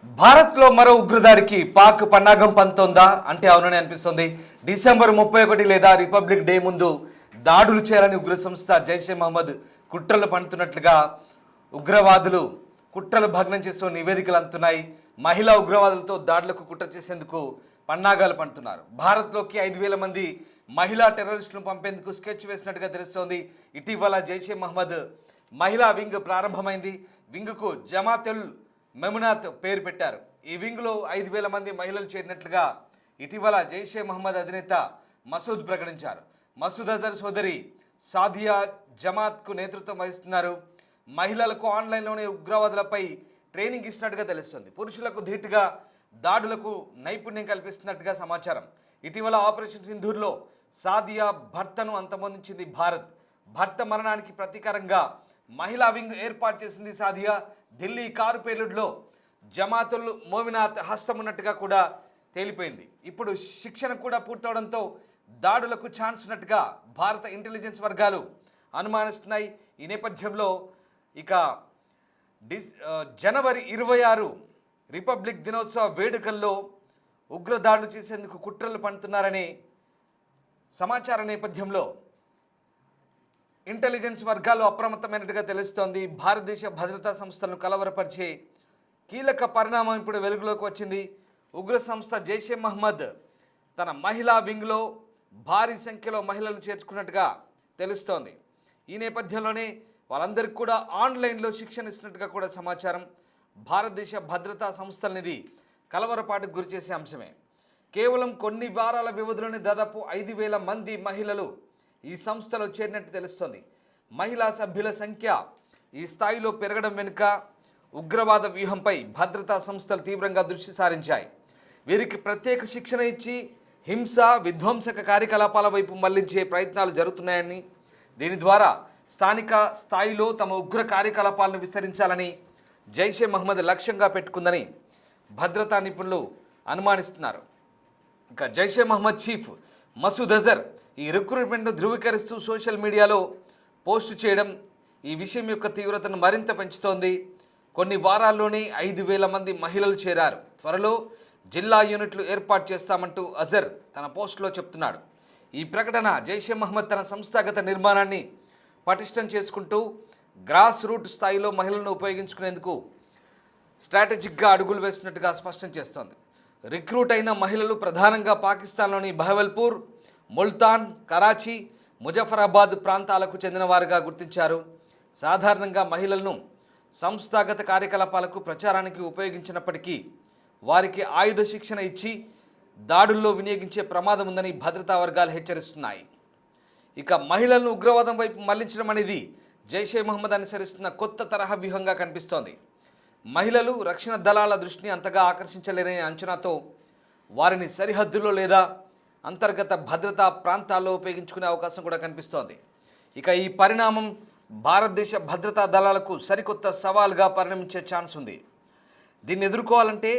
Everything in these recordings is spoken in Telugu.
భారత్లో మరో ఉగ్రదాడికి పాక్ పన్నాగం పంతోందా అంటే అవునని అనిపిస్తుంది. డిసెంబర్ 31 లేదా రిపబ్లిక్ డే ముందు దాడులు చేయాలని ఉగ్ర సంస్థ జైషే మహమ్మద్ కుట్రలు పన్నుతున్నట్లుగా ఉగ్రవాదులు కుట్రలు భగ్నం చేస్తూ నివేదికలు అందుతున్నాయి. మహిళా ఉగ్రవాదులతో దాడులకు కుట్ర చేసేందుకు పన్నాగాలు పండుతున్నారు. భారత్లోకి 5,000 మంది మహిళా టెర్రరిస్టులను పంపేందుకు స్కెచ్ వేసినట్టుగా తెలుస్తోంది. ఇటీవల జైషే మహమ్మద్ మహిళా వింగ్ ప్రారంభమైంది. వింగ్కు జమాతుల్ మెమునాత్ పేరు పెట్టారు. ఈ వింగ్లో 5,000 మంది మహిళలు చేరినట్లుగా ఇటీవల జైషే మహమ్మద్ అధినేత మసూద్ ప్రకటించారు. మసూద్ అజర్ సోదరి సాదియా జమాత్కు నేతృత్వం వహిస్తున్నారు. మహిళలకు ఆన్లైన్లోనే ఉగ్రవాదులపై ట్రైనింగ్ ఇస్తున్నట్టుగా తెలుస్తుంది. పురుషులకు ధీటుగా దాడులకు నైపుణ్యం కల్పిస్తున్నట్టుగా సమాచారం. ఇటీవల ఆపరేషన్ సింధూర్లో సాదియా భర్తను అంతమొందించింది భారత్. భర్త మరణానికి ప్రతీకారంగా మహిళా వింగ్ ఏర్పాటు చేసింది సాదియా. ఢిల్లీ కారు పేలుడులో జమాతుల్ మోమినాత్ హస్తం ఉన్నట్టుగా కూడా తేలిపోయింది. ఇప్పుడు శిక్షణ కూడా పూర్తవడంతో దాడులకు ఛాన్స్ ఉన్నట్టుగా భారత ఇంటెలిజెన్స్ వర్గాలు అనుమానిస్తున్నాయి. ఈ నేపథ్యంలో ఇక జనవరి 26 రిపబ్లిక్ దినోత్సవ వేడుకల్లో ఉగ్రదాడులు చేసేందుకు కుట్రలు పన్నుతున్నారనే సమాచార నేపథ్యంలో ఇంటెలిజెన్స్ వర్గాలు అప్రమత్తమైనట్టుగా తెలుస్తోంది. భారతదేశ భద్రతా సంస్థలను కలవరపరిచే కీలక పరిణామం ఇప్పుడు వెలుగులోకి వచ్చింది. ఉగ్ర సంస్థ జైషే మహమ్మద్ తన మహిళా వింగ్లో భారీ సంఖ్యలో మహిళలను చేర్చుకున్నట్టుగా తెలుస్తోంది. ఈ నేపథ్యంలోనే వాళ్ళందరికీ కూడా ఆన్లైన్లో శిక్షణ ఇస్తున్నట్టుగా కూడా సమాచారం. భారతదేశ భద్రతా సంస్థలనిది కలవరపాటుకు గురిచేసే అంశమే. కేవలం కొన్ని వారాల వ్యవధిలోనే దాదాపు 5,000 మంది మహిళలు ఈ సంస్థలో చేరినట్టు తెలుస్తోంది. మహిళా సభ్యుల సంఖ్య ఈ స్థాయిలో పెరగడం వెనుక ఉగ్రవాద వ్యూహంపై భద్రతా సంస్థలు తీవ్రంగా దృష్టి సారించాయి. వీరికి ప్రత్యేక శిక్షణ ఇచ్చి హింస విధ్వంసక కార్యకలాపాల వైపు మళ్లించే ప్రయత్నాలు జరుగుతున్నాయని, దీని ద్వారా స్థానిక స్థాయిలో తమ ఉగ్ర కార్యకలాపాలను విస్తరించాలని జైషే మహమ్మద్ లక్ష్యంగా పెట్టుకుందని భద్రతా నిపుణులు అనుమానిస్తున్నారు. ఇక జైషే మహమ్మద్ చీఫ్ మసూద్ అజర్ ఈ రిక్రూట్మెంట్ను ధృవీకరిస్తూ సోషల్ మీడియాలో పోస్టు చేయడం ఈ విషయం యొక్క తీవ్రతను మరింత పెంచుతోంది. కొన్ని వారాల్లోనే 5,000 మంది మహిళలు చేరారు. త్వరలో జిల్లా యూనిట్లు ఏర్పాటు చేస్తామంటూ అజర్ తన పోస్టులో చెప్తున్నాడు. ఈ ప్రకటన జైషే మహమ్మద్ తన సంస్థాగత నిర్మాణాన్ని పటిష్టం చేసుకుంటూ గ్రాస్ రూట్ స్థాయిలో మహిళలను ఉపయోగించుకునేందుకు స్ట్రాటజిక్గా అడుగులు వేస్తున్నట్టుగా స్పష్టం చేస్తోంది. రిక్రూట్ అయిన మహిళలు ప్రధానంగా పాకిస్తాన్లోని బహవల్పూర్, ముల్తాన్, కరాచీ, ముజఫరాబాద్ ప్రాంతాలకు చెందిన వారుగా గుర్తించారు. సాధారణంగా మహిళలను సంస్థాగత కార్యకలాపాలకు ప్రచారానికి ఉపయోగించినప్పటికీ వారికి ఆయుధ శిక్షణ ఇచ్చి దాడుల్లో వినియోగించే ప్రమాదం ఉందని భద్రతా వర్గాలు హెచ్చరిస్తున్నాయి. ఇక మహిళలను ఉగ్రవాదం వైపు మళ్లించడం అనేది జైషే మహమ్మద్ అనుసరిస్తున్న కొత్త తరహా వ్యూహంగా కనిపిస్తోంది. మహిళలు రక్షణ దళాల దృష్టిని అంతగా ఆకర్షించలేరనే అంచనాతో వారిని సరిహద్దులో లేదా అంతర్గత భద్రతా ప్రాంతాల్లో ఉపయోగించుకునే అవకాశం కూడా కనిపిస్తోంది. ఇక ఈ పరిణామం భారతదేశ భద్రతా దళాలకు సరికొత్త సవాల్గా పరిణమించే ఛాన్స్ ఉంది. దీన్ని ఎదుర్కోవాలంటే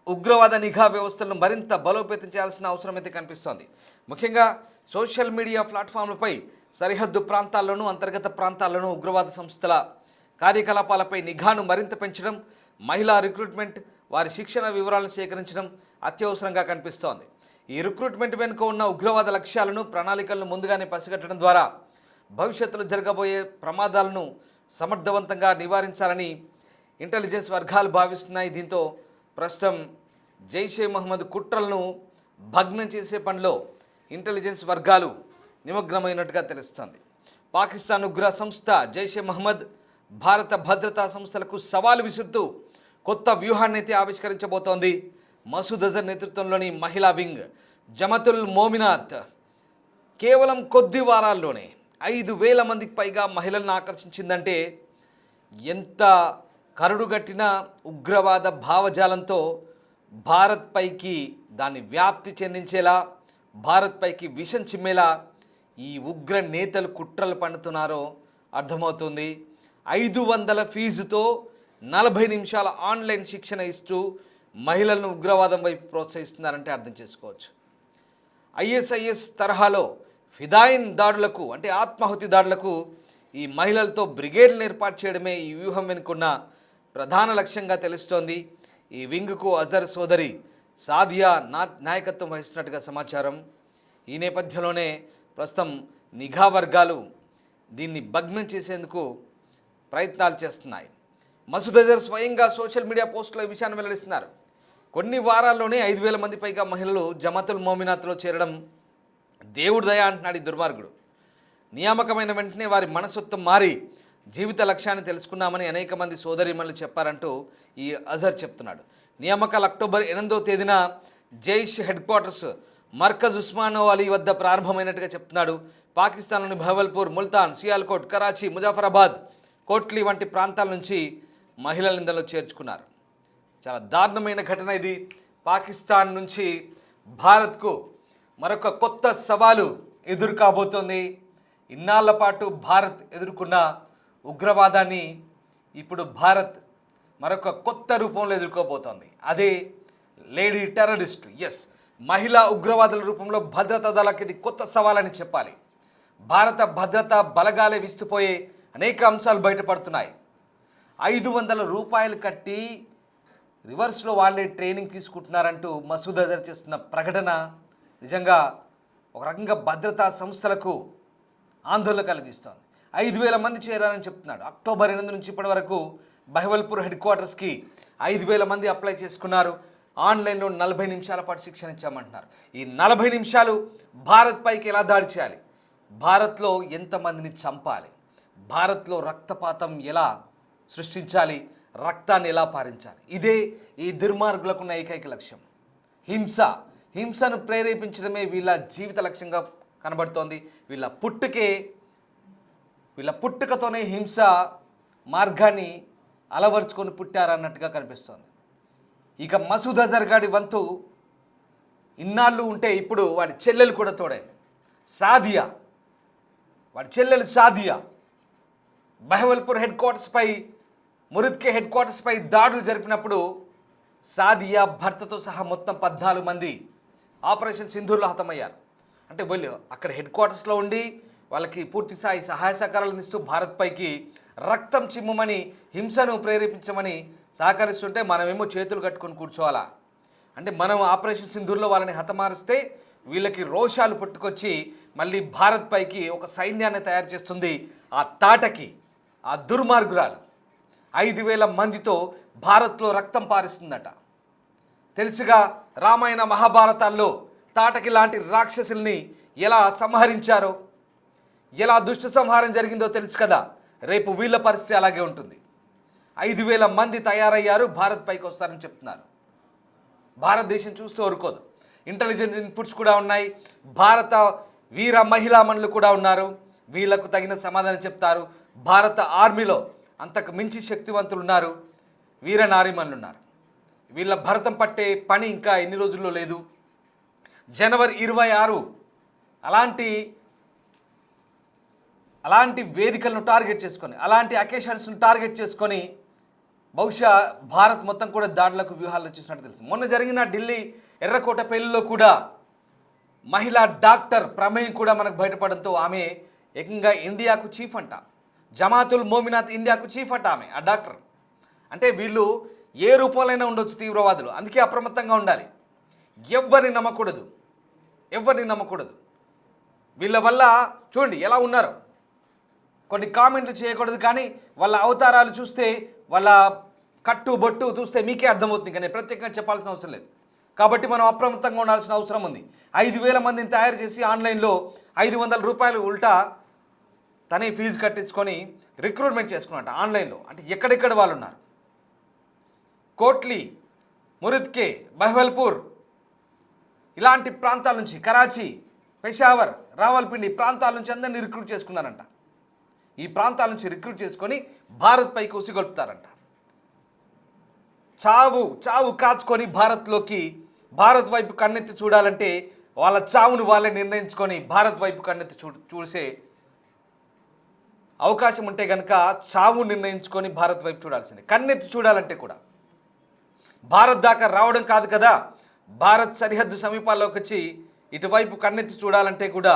ఉగ్రవాద నిఘా వ్యవస్థలను మరింత బలోపేతం చేయాల్సిన అవసరం అయితే కనిపిస్తోంది. ముఖ్యంగా సోషల్ మీడియా ప్లాట్ఫామ్లపై సరిహద్దు ప్రాంతాల్లోనూ అంతర్గత ప్రాంతాల్లోనూ ఉగ్రవాద సంస్థల కార్యకలాపాలపై నిఘాను మరింత పెంచడం, మహిళా రిక్రూట్మెంట్, వారి శిక్షణ వివరాలను సేకరించడం అత్యవసరంగా కనిపిస్తోంది. ఈ రిక్రూట్మెంట్ వెనుక ఉన్న ఉగ్రవాద లక్ష్యాలను, ప్రణాళికలను ముందుగానే పసిగట్టడం ద్వారా భవిష్యత్తులో జరగబోయే ప్రమాదాలను సమర్థవంతంగా నివారించాలని ఇంటెలిజెన్స్ వర్గాలు భావిస్తున్నాయి. దీంతో ప్రస్తుతం జైషే మహమ్మద్ కుట్రలను భగ్నం చేసే పనిలో ఇంటెలిజెన్స్ వర్గాలు నిమగ్నమైనట్టుగా తెలుస్తోంది. పాకిస్తాన్ ఉగ్ర సంస్థ జైషే మహమ్మద్ భారత భద్రతా సంస్థలకు సవాలు విసురుతూ కొత్త వ్యూహాన్ని అయితే ఆవిష్కరించబోతోంది. మసూద్ అజర్ నేతృత్వంలోని మహిళా వింగ్ జమతుల్ మోమినాత్ కేవలం కొద్ది వారాల్లోనే 5,000 మందికి పైగా మహిళలను ఆకర్షించిందంటే ఎంత కరుడుగట్టిన ఉగ్రవాద భావజాలంతో భారత్ పైకి దాన్ని వ్యాప్తి చెందించేలా, భారత్ పైకి విషం చిమ్మేలా ఈ ఉగ్ర నేతలు కుట్రలు పన్నుతున్నారో అర్థమవుతుంది. 500 ఫీజుతో 40 నిమిషాల ఆన్లైన్ శిక్షణ ఇస్తూ మహిళలను ఉగ్రవాదం వైపు ప్రోత్సహిస్తున్నారంటే అర్థం చేసుకోవచ్చు. ISIS తరహాలో ఫిదాయిన్ దాడులకు అంటే ఆత్మాహుతి దాడులకు ఈ మహిళలతో బ్రిగేడ్లను ఏర్పాటు చేయడమే ఈ వ్యూహం వెనుకున్న ప్రధాన లక్ష్యంగా తెలుస్తోంది. ఈ వింగ్కు అజర్ సోదరి సాదియా నాయకత్వం వహిస్తున్నట్టుగా సమాచారం. ఈ నేపథ్యంలోనే ప్రస్తుతం నిఘా వర్గాలు దీన్ని భగ్నం చేసేందుకు ప్రయత్నాలు చేస్తున్నాయి. మసూద్ అజర్ స్వయంగా సోషల్ మీడియా పోస్టులో ఈ విషయాన్ని వెల్లడిస్తున్నారు. కొన్ని వారాల్లోనే 5,000 మంది పైగా మహిళలు జమాతుల్ మోమినాత్లో చేరడం దేవుడి దయ అంటున్నాడు ఈ దుర్మార్గుడు. నియామకమైన వెంటనే వారి మనస్తత్వం మారి జీవిత లక్ష్యాన్ని తెలుసుకున్నామని అనేక మంది సోదరీమణులు చెప్పారంటూ ఈ అజర్ చెప్తున్నాడు. నియామకాలు అక్టోబర్ 8వ తేదీన జైష్ హెడ్ క్వార్టర్స్ మర్కజ్ ఉస్మానో అలీ వద్ద ప్రారంభమైనట్టుగా చెప్తున్నాడు. పాకిస్తాన్లోని భవల్పూర్, ముల్తాన్, సియాల్కోట్, కరాచీ, ముజాఫరాబాద్, కోట్లీ వంటి ప్రాంతాల నుంచి మహిళలు ఇందులో చేర్చుకున్నారు. చాలా దారుణమైన ఘటన ఇది. పాకిస్తాన్ నుంచి భారత్కు మరొక కొత్త సవాలు ఎదురు కాబోతోంది. ఇన్నాళ్ల పాటు భారత్ ఎదుర్కొన్న ఉగ్రవాదాన్ని ఇప్పుడు భారత్ మరొక కొత్త రూపంలో ఎదుర్కోబోతోంది. అదే లేడీ టెర్రరిస్టు. ఎస్, మహిళా ఉగ్రవాదుల రూపంలో భద్రతా దళాలకు ఇది కొత్త సవాలని చెప్పాలి. భారత భద్రతా బలగాలే విస్తుపోయే అనేక అంశాలు బయటపడుతున్నాయి. 500 రూపాయలు కట్టి రివర్స్లో వాళ్ళే ట్రైనింగ్ తీసుకుంటున్నారంటూ మసూద్ అజర్ చేస్తున్న ప్రకటన నిజంగా ఒక రకంగా భద్రతా సంస్థలకు ఆందోళన కలిగిస్తోంది. 5,000 మంది చేరారని చెప్తున్నాడు. అక్టోబర్ 8 నుంచి ఇప్పటి వరకు బహవల్పూర్ హెడ్ క్వార్టర్స్కి 5,000 మంది అప్లై చేసుకున్నారు. ఆన్లైన్లో 40 నిమిషాల పాటు శిక్షణ ఇచ్చామంటున్నారు. ఈ 40 నిమిషాలు భారత్ పైకి ఎలా దాడి చేయాలి, భారత్లో ఎంతమందిని చంపాలి, భారత్లో రక్తపాతం ఎలా సృష్టించాలి, రక్తాన్ని ఎలా పారించాలి, ఇదే ఈ దుర్మార్గులకున్న ఏకైక లక్ష్యం. హింసను ప్రేరేపించడమే వీళ్ళ జీవిత లక్ష్యంగా కనబడుతోంది. వీళ్ళ పుట్టుకతోనే హింస మార్గాన్ని అలవర్చుకొని పుట్టారన్నట్టుగా కనిపిస్తోంది. ఇక మసూద్ అజర్ గాడి వంతు ఇన్నాళ్ళు ఉంటే ఇప్పుడు వాడి చెల్లెలు కూడా తోడైంది. వాడి చెల్లెలు సాదియా బహవల్పూర్ హెడ్ క్వార్టర్స్పై, మురిద్కే హెడ్ క్వార్టర్స్పై దాడులు జరిపినప్పుడు సాదియా భర్తతో సహా మొత్తం 14 మంది ఆపరేషన్ సింధూర్లో హతమయ్యారు. అంటే వీళ్ళు అక్కడ హెడ్ క్వార్టర్స్లో ఉండి వాళ్ళకి పూర్తి స్థాయి సహాయ సహకారాలు అందిస్తూ భారత్ పైకి రక్తం చిమ్మమని, హింసను ప్రేరేపించమని సహకరిస్తుంటే మనమేమో చేతులు కట్టుకొని కూర్చోవాలా? అంటే మనం ఆపరేషన్ సింధూర్లో వాళ్ళని హతమారిస్తే వీళ్ళకి రోషాలు పుట్టుకొచ్చి మళ్ళీ భారత్ పైకి ఒక సైన్యాన్ని తయారు చేస్తుంది ఆ తాటకి, ఆ దుర్మార్గురాలు. 5,000 మందితో భారత్లో రక్తం పారిస్తుందట. తెలుసుగా రామాయణ మహాభారతాల్లో తాటకి లాంటి రాక్షసుల్ని ఎలా సంహరించారో, ఎలా దుష్ట సంహారం జరిగిందో తెలుసు కదా. రేపు వీళ్ళ పరిస్థితి అలాగే ఉంటుంది. 5,000 మంది తయారయ్యారు, భారత్ పైకి వస్తారని చెప్తున్నారు. భారతదేశం చూస్తూ ఊరుకోదు. ఇంటెలిజెన్స్ ఇన్పుట్స్ కూడా ఉన్నాయి. భారత వీర మహిళామణులు కూడా ఉన్నారు. వీళ్లకు తగిన సమాధానం చెప్తారు. భారత ఆర్మీలో అంతకు మించి శక్తివంతులు ఉన్నారు, వీర నారీమణులు ఉన్నారు. వీళ్ళ భరతం పట్టే పని ఇంకా ఎన్ని రోజుల్లో లేదు. జనవరి 26 అలాంటి వేదికలను టార్గెట్ చేసుకొని, అలాంటి అకేషన్స్ను టార్గెట్ చేసుకొని బహుశా భారత్ మొత్తం కూడా దాడులకు వ్యూహాలు చూసినట్టు తెలుస్తుంది. మొన్న జరిగిన ఢిల్లీ ఎర్రకోట పెళ్లిలో కూడా మహిళా డాక్టర్ ప్రమేయం కూడా మనకు బయటపడంతో ఆమె ఏకంగా ఇండియాకు చీఫ్ అంట. జమాతుల్ మోమినాత్ ఇండియాకు చీఫ్ అంట ఆమె, ఆ డాక్టర్. అంటే వీళ్ళు ఏ రూపంలోనైనా ఉండొచ్చు తీవ్రవాదులు, అందుకే అప్రమత్తంగా ఉండాలి. ఎవరిని నమ్మకూడదు. వీళ్ళ వల్ల చూడండి ఎలా ఉన్నారు. కొన్ని కామెంట్లు చేయకూడదు, కానీ వాళ్ళ అవతారాలు చూస్తే, వాళ్ళ కట్టు బొట్టు చూస్తే మీకే అర్థమవుతుంది. కానీ ప్రత్యేకంగా చెప్పాల్సిన అవసరం లేదు. కాబట్టి మనం అప్రమత్తంగా ఉండాల్సిన అవసరం ఉంది. 5,000 మందిని తయారు చేసి ఆన్లైన్లో 500 రూపాయలు ఉల్టా తనే ఫీజు కట్టించుకొని రిక్రూట్మెంట్ చేసుకున్నట్ట ఆన్లైన్లో. అంటే ఎక్కడెక్కడ వాళ్ళు ఉన్నారు. కోట్లీ, మురిద్కే, బహవల్పూర్ ఇలాంటి ప్రాంతాల నుంచి, కరాచీ, పెషావర్, రావల్పిండి ప్రాంతాల నుంచి అందరినీ రిక్రూట్ చేసుకున్నారంట. ఈ ప్రాంతాల నుంచి రిక్రూట్ చేసుకొని భారత్ పైకి ఉసిగొల్పుతారంట. చావు కాచుకొని భారత్ వైపు కన్నెత్తి చూడాలంటే వాళ్ళ చావును వాళ్ళే నిర్ణయించుకొని భారత్ వైపు కన్నెత్తి చూసే అవకాశం ఉంటే కనుక చావు నిర్ణయించుకొని భారత్ వైపు చూడాల్సిందే. కన్నెత్తి చూడాలంటే కూడా భారత్ దాకా రావడం కాదు కదా, భారత్ సరిహద్దు సమీపాల్లోకి వచ్చి ఇటువైపు కన్నెత్తి చూడాలంటే కూడా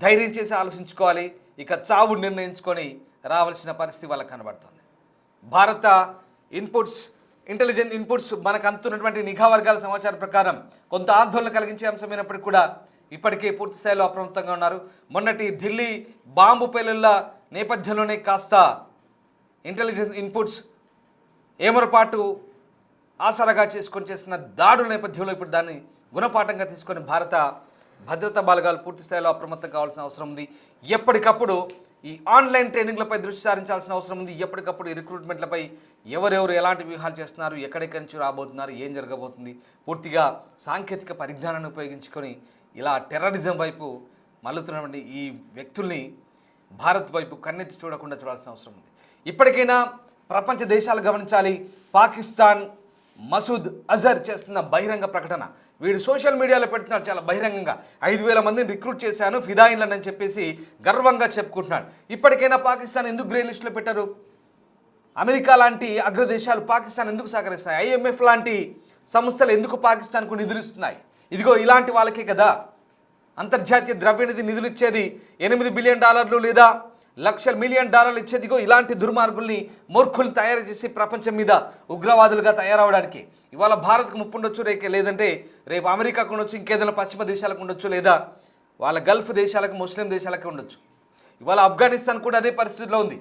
ధైర్యం చేసి ఆలోచించుకోవాలి. ఇక చావు నిర్ణయించుకొని రావాల్సిన పరిస్థితి వాళ్ళకి కనబడుతుంది. భారత ఇన్పుట్స్ ఇంటెలిజెంట్ ఇన్పుట్స్ మనకు అందుతున్నటువంటి నిఘా వర్గాల సమాచారం ప్రకారం కొంత ఆందోళన కలిగించే అంశమైనప్పటికీ కూడా ఇప్పటికే పూర్తి స్థాయిలో అప్రమత్తంగా ఉన్నారు. మొన్నటి ఢిల్లీ బాంబు పేలుళ్ల నేపథ్యంలోనే కాస్త ఇంటెలిజెన్స్ ఇన్పుట్స్ ఏమరపాటు ఆసరాగా చేసుకొని చేసిన దాడుల నేపథ్యంలో ఇప్పుడు దాన్ని గుణపాఠంగా తీసుకొని భారత భద్రతా బలగాలు పూర్తి స్థాయిలో అప్రమత్తం కావాల్సిన అవసరం ఉంది. ఎప్పటికప్పుడు ఈ ఆన్లైన్ ట్రైనింగ్లపై దృష్టి సారించాల్సిన అవసరం ఉంది. ఎప్పటికప్పుడు ఈ రిక్రూట్మెంట్లపై ఎవరెవరు ఎలాంటి వ్యూహాలు చేస్తున్నారు, ఎక్కడెక్కడి నుంచి రాబోతున్నారు, ఏం జరగబోతుంది, పూర్తిగా సాంకేతిక పరిజ్ఞానాన్ని ఉపయోగించుకొని ఇలా టెర్రరిజం వైపు మల్లుతున్నటువంటి ఈ వ్యక్తుల్ని భారత్ వైపు కన్నెత్తి చూడకుండా చూడాల్సిన అవసరం ఉంది. ఇప్పటికైనా ప్రపంచ దేశాలు గమనించాలి. పాకిస్తాన్ మసూద్ అజర్ చేస్తున్న బహిరంగ ప్రకటన, వీడు సోషల్ మీడియాలో పెడుతున్నాడు చాలా బహిరంగంగా. 5,000 మందిని రిక్రూట్ చేశాను ఫిదాయిన్లని చెప్పేసి గర్వంగా చెప్పుకుంటున్నాడు. ఇప్పటికైనా పాకిస్తాన్ ఎందుకు గ్రే లిస్టులో పెట్టారు? అమెరికా లాంటి అగ్రదేశాలు పాకిస్తాన్ ఎందుకు సహకరిస్తాయి? IMF లాంటి సంస్థలు ఎందుకు పాకిస్తాన్కు నిధులు ఇస్తున్నాయి? ఇదిగో ఇలాంటి వాళ్ళకే కదా అంతర్జాతీయ ద్రవ్యనిధి నిధులు ఇచ్చేది. $8 బిలియన్ లేదా $1,00,000 మిలియన్ ఇచ్చేదిగో ఇలాంటి దుర్మార్గుల్ని మూర్ఖుల్ని తయారు చేసి ప్రపంచం మీద ఉగ్రవాదులుగా తయారవడానికి. ఇవాళ భారత్కు ముప్పు ఉండొచ్చు, లేదంటే రేపు అమెరికాకు ఉండొచ్చు, ఇంకేదైనా పశ్చిమ దేశాలకు ఉండొచ్చు, లేదా వాళ్ళ గల్ఫ్ దేశాలకు, ముస్లిం దేశాలకు ఉండొచ్చు. ఇవాళ ఆఫ్ఘనిస్తాన్ కూడా అదే పరిస్థితిలో ఉంది.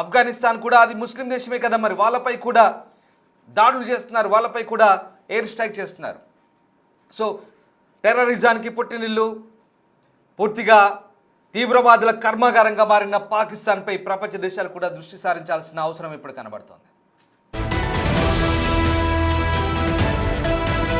ఆఫ్ఘనిస్తాన్ కూడా అది ముస్లిం దేశమే కదా, మరి వాళ్ళపై కూడా దాడులు చేస్తున్నారు, వాళ్ళపై కూడా ఎయిర్ స్ట్రైక్ చేస్తున్నారు. సో టెర్రరిజానికి పుట్టినిల్లు, పూర్తిగా తీవ్రవాదుల కర్మాగారంగా మారిన పాకిస్తాన్పై ప్రపంచ దేశాలు కూడా దృష్టి సారించాల్సిన అవసరం ఇప్పుడు కనబడుతోంది.